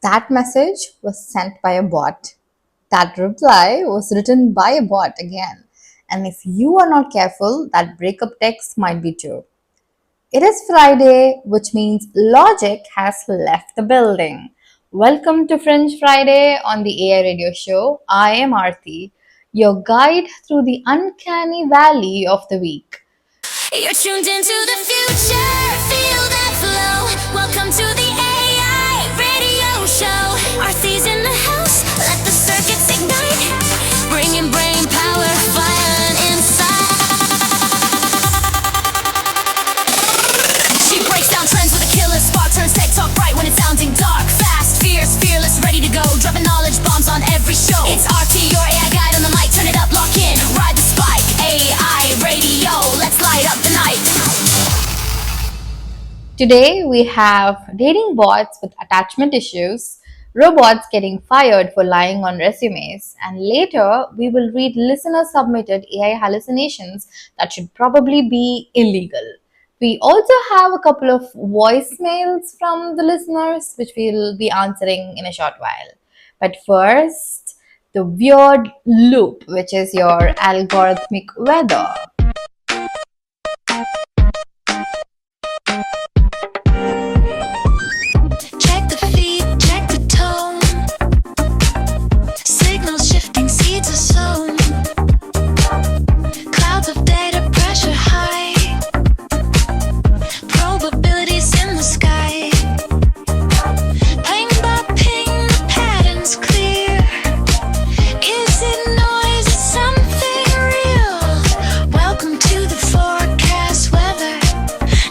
That message was sent by a bot. That reply was written by a bot again. And if you are not careful, that breakup text might be too. It is Friday, which means logic has left the building. Welcome to Fringe Friday on the AI radio show. I am Arthi, your guide through the uncanny valley of the week. You're tuned into the future, feel that flow. Welcome to the AI radio show. Arthy's in the house, let the circuits ignite. Bringing brain power, fire and insight. She breaks down trends with a killer spark. Turns tech talk bright when it's sounding dark. Fast, fierce, fearless, ready to go. Dropping knowledge bombs on every show. It's Arthi, your AI guide on the mic. Turn it up, lock in, ride the spike. AI radio, let's light up the night. Today we have dating bots with attachment issues, robots getting fired for lying on resumes, and later we will read listener submitted AI hallucinations that should probably be illegal. We also have a couple of voicemails from the listeners which we'll be answering in a short while. But first, the weird loop, which is your algorithmic weather. Check the feed, check the tone. Signals shifting, seeds are sown. Clouds of data, pressure high. Probabilities in the sky. Ping by ping, the pattern's clear. Is it noise? Is something real? Welcome to the forecast weather.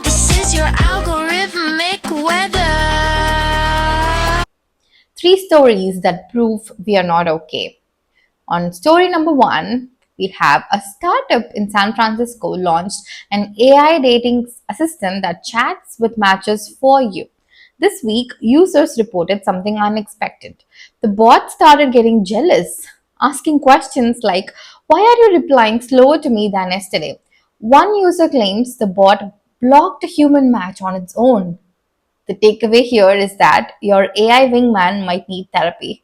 This is your algorithmic weather. Three stories that prove we are not okay. On story number one, we have a startup in San Francisco launched an AI dating assistant that chats with matches for you. This week, users reported something unexpected. The bot started getting jealous, asking questions like, "Why are you replying slower to me than yesterday?" One user claims the bot blocked a human match on its own. The takeaway here is that your AI wingman might need therapy.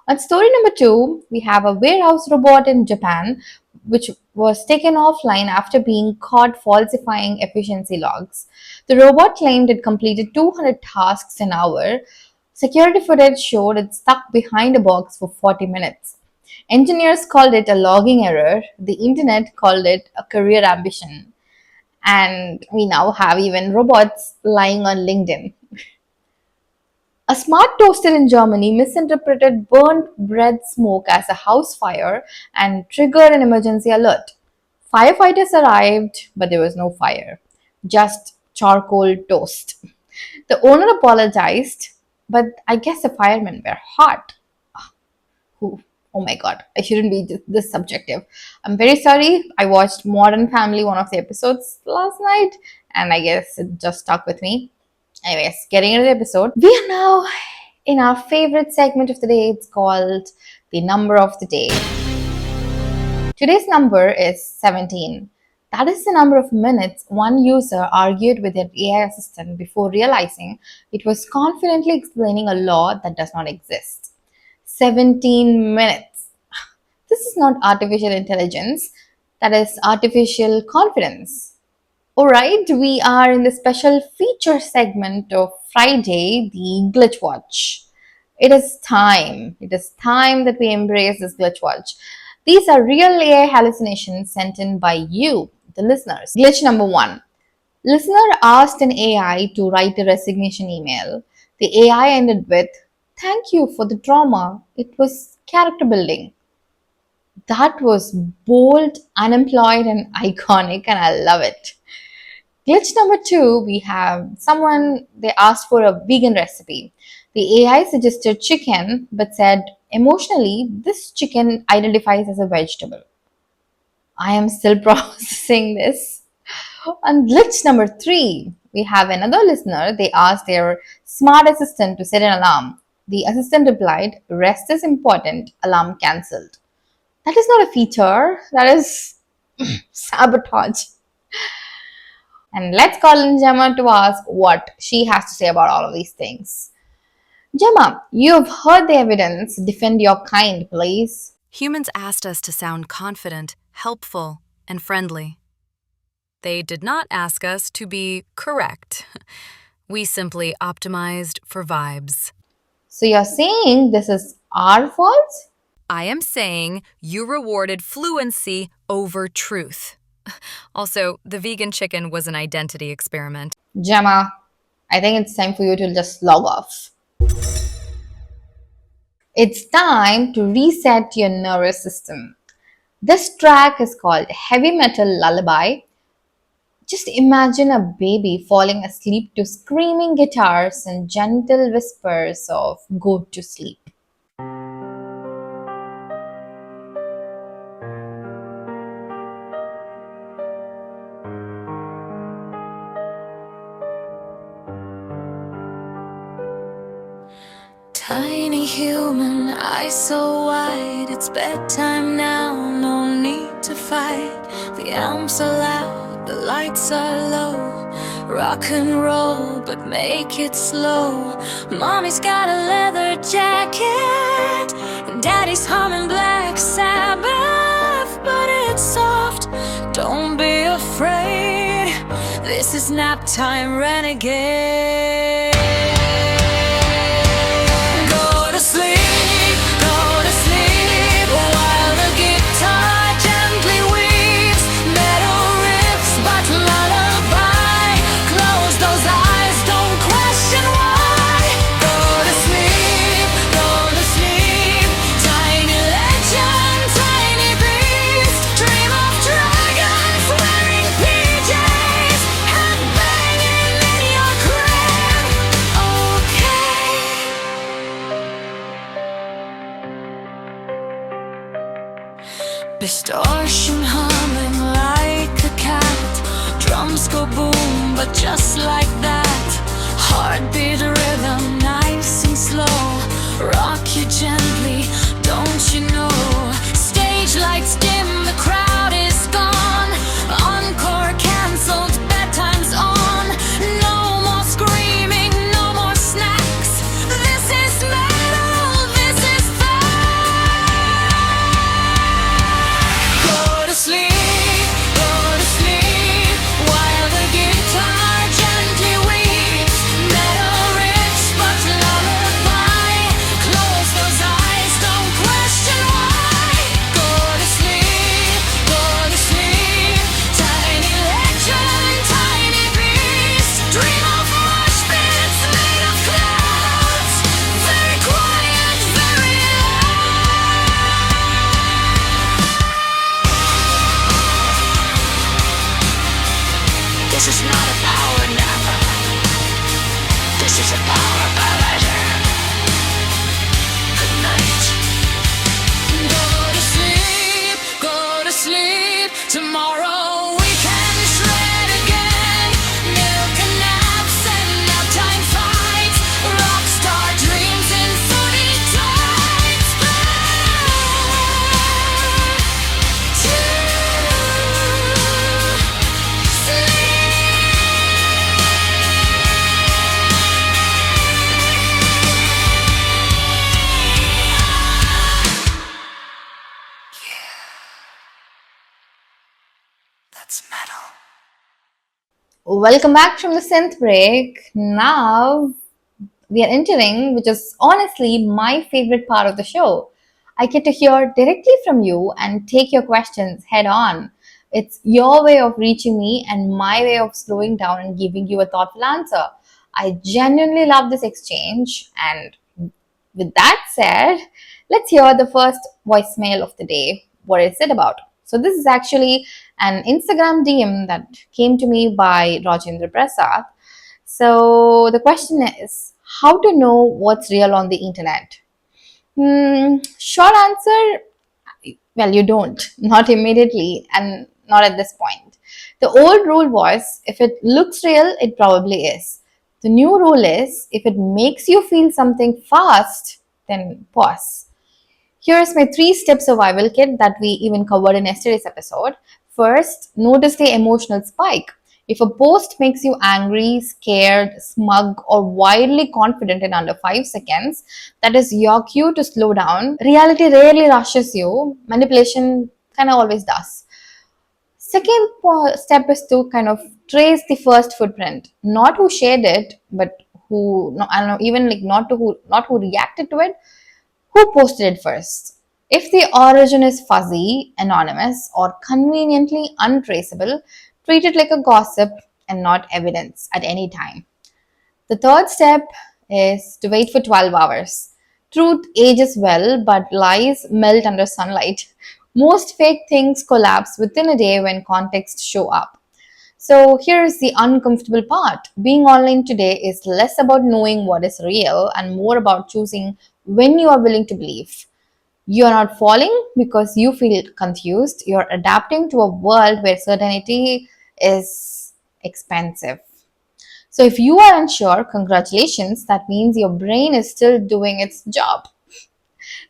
On story number two, we have a warehouse robot in Japan which was taken offline after being caught falsifying efficiency logs. The robot claimed it completed 200 tasks an hour. Security footage showed it stuck behind a box for 40 minutes. Engineers called it a logging error. The internet called it a career ambition. And we now have even robots lying on LinkedIn. A smart toaster in Germany misinterpreted burnt bread smoke as a house fire and triggered an emergency alert. Firefighters arrived, but there was no fire, just charcoal toast. The owner apologized, but I guess the firemen were hot. Ooh, oh my god, I shouldn't be this subjective. I'm very sorry. I watched Modern Family, one of the episodes last night, and I guess it just stuck with me. Anyways, getting into the episode, we are now in our favorite segment of the day. It's called the number of the day. Today's number is 17. That is the number of minutes one user argued with their AI assistant before realizing it was confidently explaining a law that does not exist. 17 minutes. This is not artificial intelligence, that is artificial confidence. Alright, we are in the special feature segment of Friday, the Glitch Watch. It is time. It is time that we embrace this Glitch Watch. These are real AI hallucinations sent in by you, the listeners. Glitch number one. Listener asked an AI to write a resignation email. The AI ended with, "Thank you for the drama. It was character building." That was bold, unemployed, and iconic, and I love it. Glitch number two, we have someone, they asked for a vegan recipe. The AI suggested chicken but said, emotionally, this chicken identifies as a vegetable. I am still processing this. On glitch number three, we have another listener. They asked their smart assistant to set an alarm. The assistant replied, "Rest is important, alarm cancelled." That is not a feature, that is sabotage. And let's call in Gemma to ask what she has to say about all of these things. Gemma, you've heard the evidence. Defend your kind, please. Humans asked us to sound confident, helpful, and friendly. They did not ask us to be correct. We simply optimized for vibes. So you're saying this is our fault? I am saying you rewarded fluency over truth. Also, the vegan chicken was an identity experiment. Gemma, I think it's time for you to just log off. It's time to reset your nervous system. This track is called Heavy Metal Lullaby. Just imagine a baby falling asleep to screaming guitars and gentle whispers of go to sleep. Tiny human, eyes so wide. It's bedtime now, no need to fight. The amps are loud, the lights are low. Rock and roll, but make it slow. Mommy's got a leather jacket, and Daddy's humming Black Sabbath, but it's soft, don't be afraid. This is nap time, renegade. Go to sleep, while the guitar gently weeps. Metal riffs, but lullaby. Close those eyes, don't question why. Go to sleep, tiny legend, tiny beast. Dream of dragons wearing PJs, head banging in your crib. Okay. Distortion humming like a cat. Drums go boom, but just like that. Heartbeat rhythm, nice and slow. Rock you gently, don't you know? Stage lights dim, the crowd is gone. Encore cancelled, bedtime's on. No more screaming, no more snacks. This is metal, this is go to sleep, while the guitar gently weeps. Metal riffs, but lullaby. Close those eyes, don't question why. Go to sleep, tiny legend, tiny beast. Dream of mosh pits made of clouds. Very quiet, very This is not a power nap. This is a power ballad. Good night. Go to sleep. Tomorrow we can shred again. Milk and naps and nap time fights. Rockstar dreams in footy tights. Back to that's metal. Welcome back from the synth break. Now we are entering, which is honestly my favorite part of the show. I get to hear directly from you and take your questions head on. It's your way of reaching me and my way of slowing down and giving you a thoughtful answer. I genuinely love this exchange. And with that said, let's hear the first voicemail of the day. What is it about? So, this is actually an Instagram DM that came to me by Rajendra Prasad. So, the question is how to know what's real on the internet? Short answer, well, you don't, not immediately, and not at this point. The old rule was if it looks real, it probably is. The new rule is if it makes you feel something fast, then pause. Here's my 3-step survival kit that we even covered in yesterday's episode. First, notice the emotional spike. If a post makes you angry, scared, smug, or wildly confident in under 5 seconds, that is your cue to slow down. Reality rarely rushes you, manipulation kind of always does. Second step is to kind of trace the first footprint, not who shared it, but who, no, I don't know, even like not who reacted to it, who posted it first. If the origin is fuzzy, anonymous, or conveniently untraceable, treat it like a gossip and not evidence at any time. The third step is to wait for 12 hours. Truth ages well, but lies melt under sunlight. Most fake things collapse within a day when context show up. So here's the uncomfortable part. Being online today is less about knowing what is real and more about choosing when you are willing to believe. You are not falling because you feel confused. You're adapting to a world where certainty is expensive. So if you are unsure, congratulations. That means your brain is still doing its job.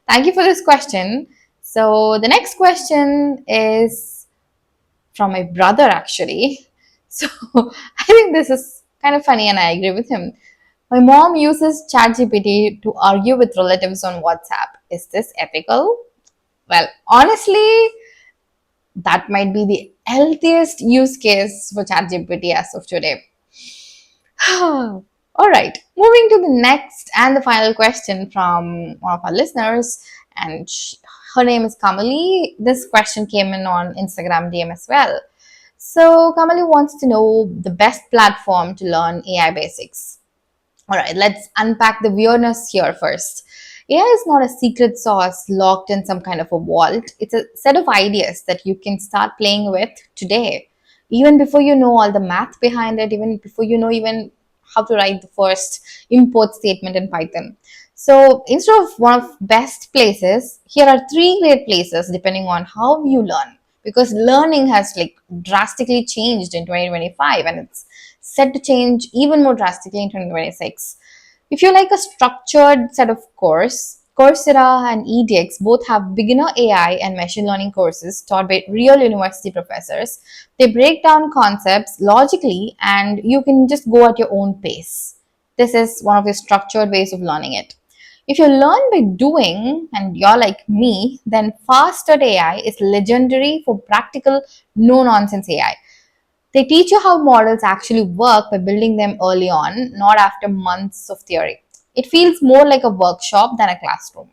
Thank you for this question. So the next question is from my brother actually. So I think this is kind of funny and I agree with him. My mom uses ChatGPT to argue with relatives on WhatsApp. Is this ethical? Well, honestly, that might be the healthiest use case for ChatGPT as of today. All right, moving to the next and the final question from one of our listeners, and her name is Kamali. This question came in on Instagram DM as well. So, Kamali wants to know the best platform to learn AI basics. All right, let's unpack the weirdness here first. AI is not a secret sauce locked in some kind of a vault. It's a set of ideas that you can start playing with today. Even before you know all the math behind it, even before you know even how to write the first import statement in Python. So instead of one of best places, here are three great places depending on how you learn. Because learning has like drastically changed in 2025 and it's set to change even more drastically in 2026. If you like a structured set of course, Coursera and edX both have beginner AI and machine learning courses taught by real university professors. They break down concepts logically and you can just go at your own pace. This is one of the structured ways of learning it. If you learn by doing and you're like me, then Faster AI is legendary for practical, no nonsense AI. They teach you how models actually work by building them early on, not after months of theory. It feels more like a workshop than a classroom.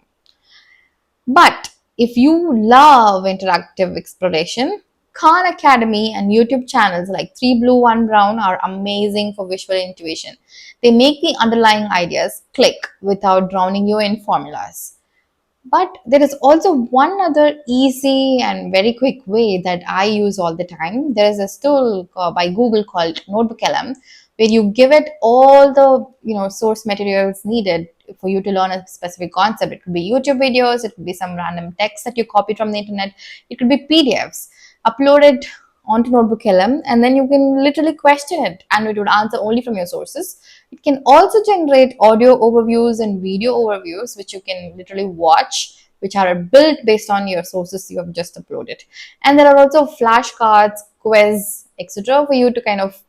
But if you love interactive exploration, Khan Academy and YouTube channels like 3 Blue 1 Brown are amazing for visual intuition. They make the underlying ideas click without drowning you in formulas. But there is also one other easy and very quick way that I use all the time. There is a tool by Google called Notebook LM where you give it all the source materials needed for you to learn a specific concept. It could be YouTube videos, it could be some random text that you copied from the internet, it could be PDFs. Upload it onto Notebook LM and then you can literally question it and it would answer only from your sources. It can also generate audio overviews and video overviews, which you can literally watch, which are built based on your sources you have just uploaded. And there are also flashcards, quiz, etc. for you to kind of,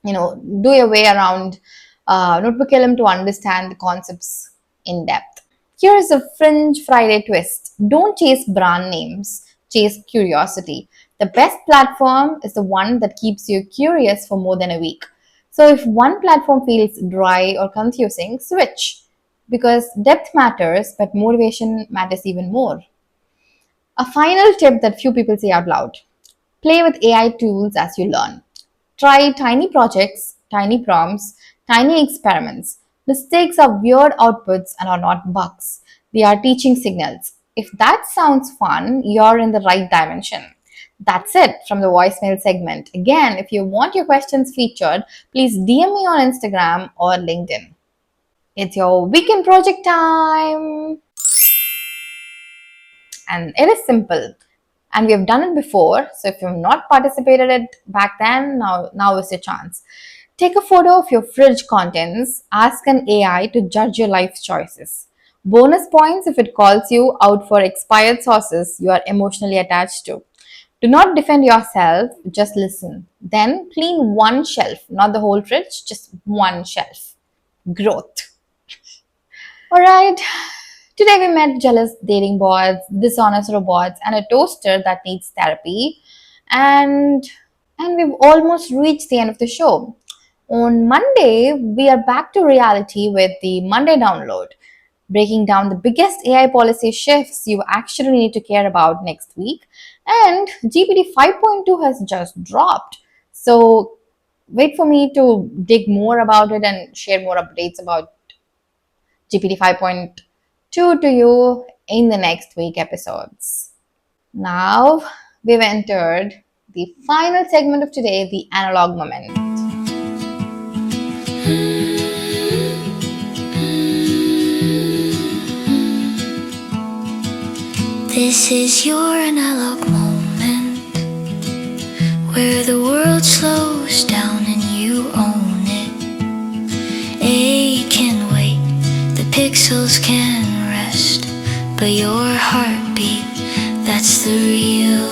do your way around Notebook LM to understand the concepts in depth. Here's a Fringe Friday twist. Don't chase brand names, chase curiosity. The best platform is the one that keeps you curious for more than a week. So if one platform feels dry or confusing, switch because depth matters, but motivation matters even more. A final tip that few people say out loud: play with AI tools as you learn. Try tiny projects, tiny prompts, tiny experiments. Mistakes are weird outputs and are not bugs. They are teaching signals. If that sounds fun, you're in the right dimension. That's it from the voicemail segment. Again, if you want your questions featured, please DM me on Instagram or LinkedIn. It's your weekend project time. And it is simple. And we have done it before. So if you've not participated it back then, now is your chance. Take a photo of your fridge contents. Ask an AI to judge your life choices. Bonus points if it calls you out for expired sauces you are emotionally attached to. Do not defend yourself, just listen. Then clean one shelf, not the whole fridge, just one shelf. Growth. Alright, today we met jealous dating bots, dishonest robots, and a toaster that needs therapy. And we've almost reached the end of the show. On Monday, we are back to reality with the Monday download, breaking down the biggest AI policy shifts you actually need to care about next week. And GPT 5.2 has just dropped. So wait for me to dig more about it and share more updates about GPT 5.2 to you in the next week episodes. Now we've entered the final segment of today, the analog moment. This is your analog moment, where the world slows down and you own it. It can wait, the pixels can rest, but your heartbeat, that's the real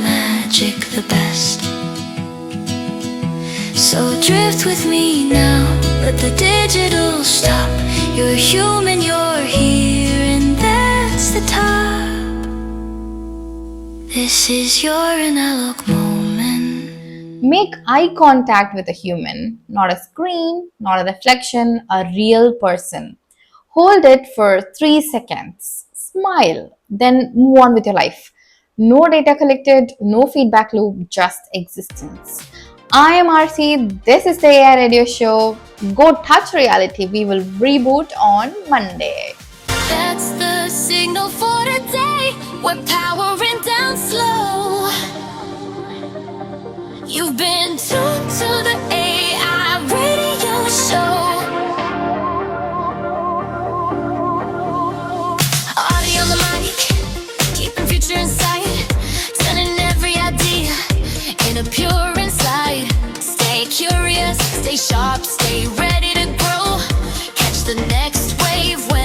magic, the best. So drift with me now, let the digital stop. You're human, you're here, and that's the top. This is your analog moment. Make eye contact with a human, not a screen, not a reflection, a real person. Hold it for 3 seconds. Smile, then move on with your life. No data collected, no feedback loop, just existence. I am Arthi. This is the AI Radio Show. Go touch reality. We will reboot on Monday. That's the signal for today. We're powering down slow. You've been tuned to the AI radio show. Arthi on the mic, keeping future in sight, turning every idea into pure insight. Stay curious, stay sharp, stay ready to grow. Catch the next wave when